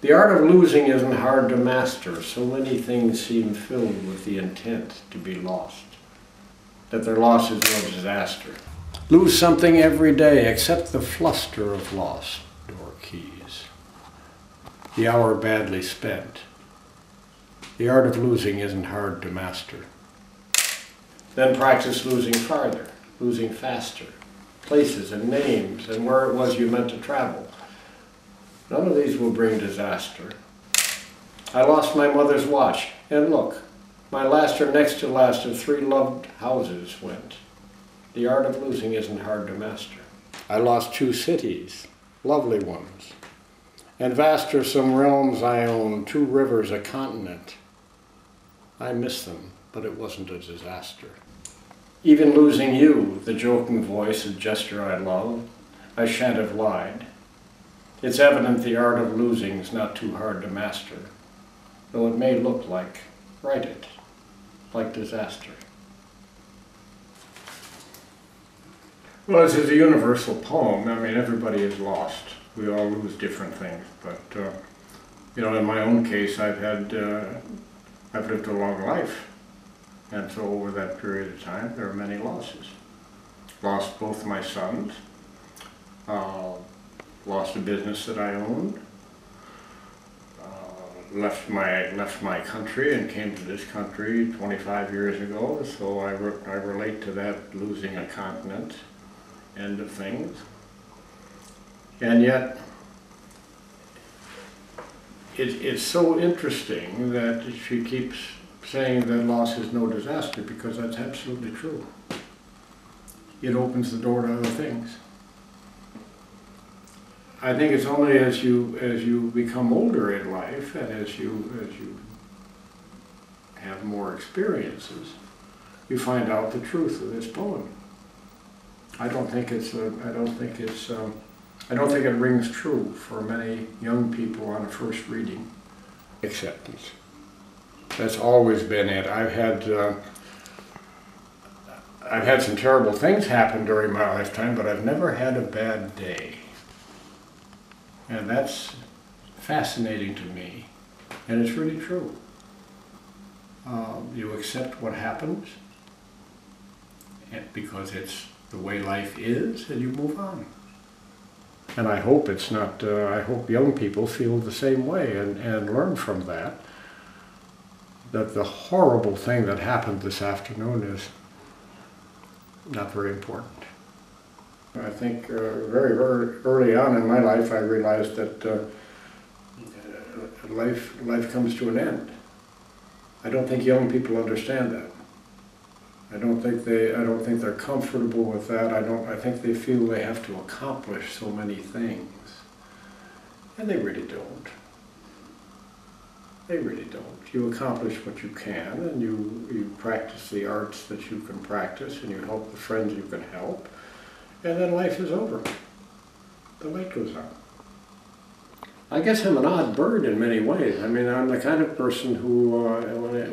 The art of losing isn't hard to master. So many things seem filled with the intent to be lost, that their loss is no disaster. Lose something every day except the fluster of lost door keys. The hour badly spent. The art of losing isn't hard to master. Then practice losing farther, losing faster, places and names and where it was you meant to travel. None of these will bring disaster. I lost my mother's watch, and look, my last or next to last of 3 loved houses went. The art of losing isn't hard to master. I lost 2 cities, lovely ones, and vast are some realms I own, 2 rivers, a continent. I miss them, but it wasn't a disaster. Even losing you, the joking voice, a gesture I love, I shan't have lied. It's evident the art of losing's not too hard to master, though it may look like, write it, like disaster. Well, this is a universal poem. I mean, everybody is lost. We all lose different things, but you know, in my own case, I've lived a long life, and so over that period of time, there are many losses. Lost both my sons, lost a business that I owned, left my country and came to this country 25 years ago, so I relate to that, losing a continent, end of things. And yet, it's so interesting that she keeps saying that loss is no disaster, because that's absolutely true. It opens the door to other things. I think it's only as you become older in life and as you have more experiences, you find out the truth of this poem. I don't think it rings true for many young people on a first reading. Acceptance. That's always been it. I've had some terrible things happen during my lifetime, but I've never had a bad day. And that's fascinating to me, and it's really true. You accept what happens, because it's the way life is, and you move on. And I hope it's not, I hope young people feel the same way and learn from that the horrible thing that happened this afternoon is not very important. I think very early on in my life I realized that life comes to an end. I don't think young people understand that. I don't think they're comfortable with that. I think they feel they have to accomplish so many things, and they really don't. They really don't. You accomplish what you can, and you practice the arts that you can practice, and you help the friends you can help, and then life is over. The light goes out. I guess I'm an odd bird in many ways. I mean, I'm the kind of person who,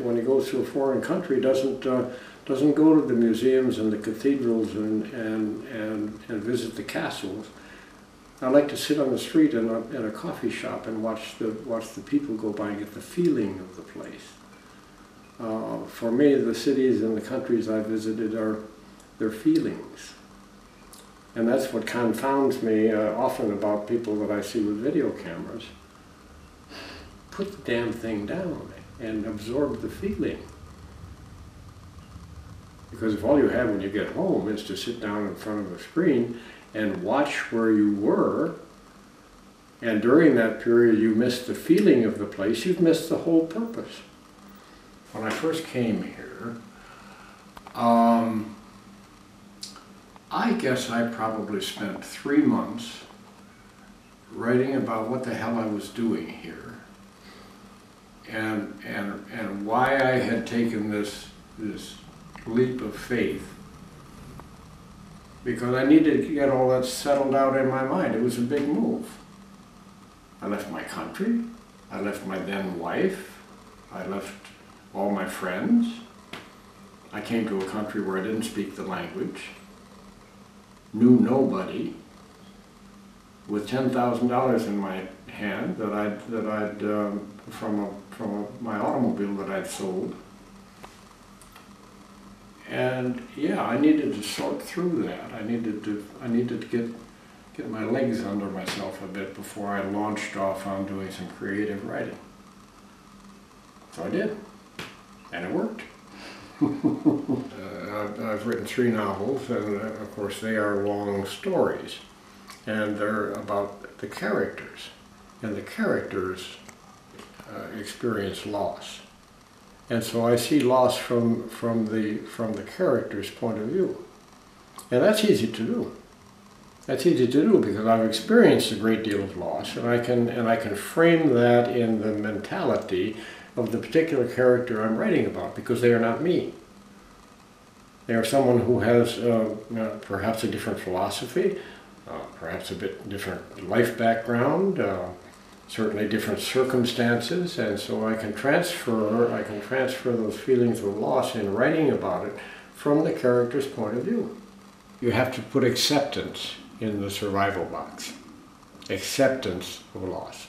when he goes to a foreign country, doesn't go to the museums and the cathedrals and visit the castles. I like to sit on the street in a coffee shop and watch the people go by and get the feeling of the place. For me, the cities and the countries I visited are their feelings. And that's what confounds me often about people that I see with video cameras. Put the damn thing down and absorb the feeling. Because if all you have when you get home is to sit down in front of a screen and watch where you were, and during that period you missed the feeling of the place, you've missed the whole purpose. When I first came here, I guess I probably spent 3 months writing about what the hell I was doing here, and why I had taken this leap of faith, because I needed to get all that settled out in my mind. It was a big move. I left my country, I left my then wife, I left all my friends. I came to a country where I didn't speak the language, knew nobody, with $10,000 in my hand that I'd from my automobile that I'd sold. And yeah, I needed to sort through that. I needed to get my legs under myself a bit before I launched off on doing some creative writing. So I did, and it worked. I've written 3 novels, and of course they are long stories, and they're about the characters, and the characters experience loss. And so I see loss from the character's point of view. And that's easy to do. That's easy to do because I've experienced a great deal of loss, and I can frame that in the mentality of the particular character I'm writing about, because they are not me. They are someone who has perhaps a different philosophy, perhaps a bit different life background, certainly different circumstances, and so I can transfer those feelings of loss in writing about it from the character's point of view. You have to put acceptance in the survival box. Acceptance of loss.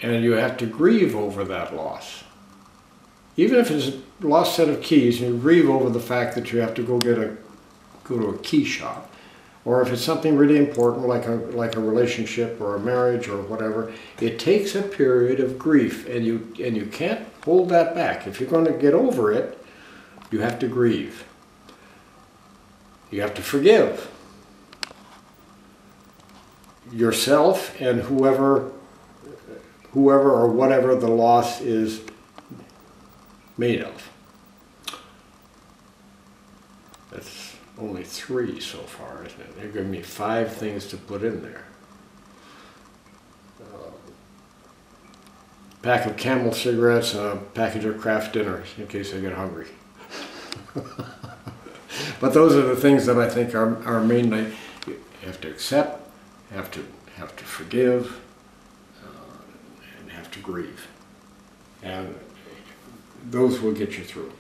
And you have to grieve over that loss. Even if it's a lost set of keys, you grieve over the fact that you have to go to a key shop. Or if it's something really important like a relationship or a marriage or whatever, it takes a period of grief, and you can't hold that back. If you're going to get over it, you have to grieve. You have to forgive yourself and whoever or whatever the loss is made of. That's only 3 so far, isn't it? They're giving me 5 things to put in there. Pack of Camel cigarettes and a package of Kraft dinners in case I get hungry. But those are the things that I think are main. You have to accept, have to forgive, and have to grieve. And those will get you through.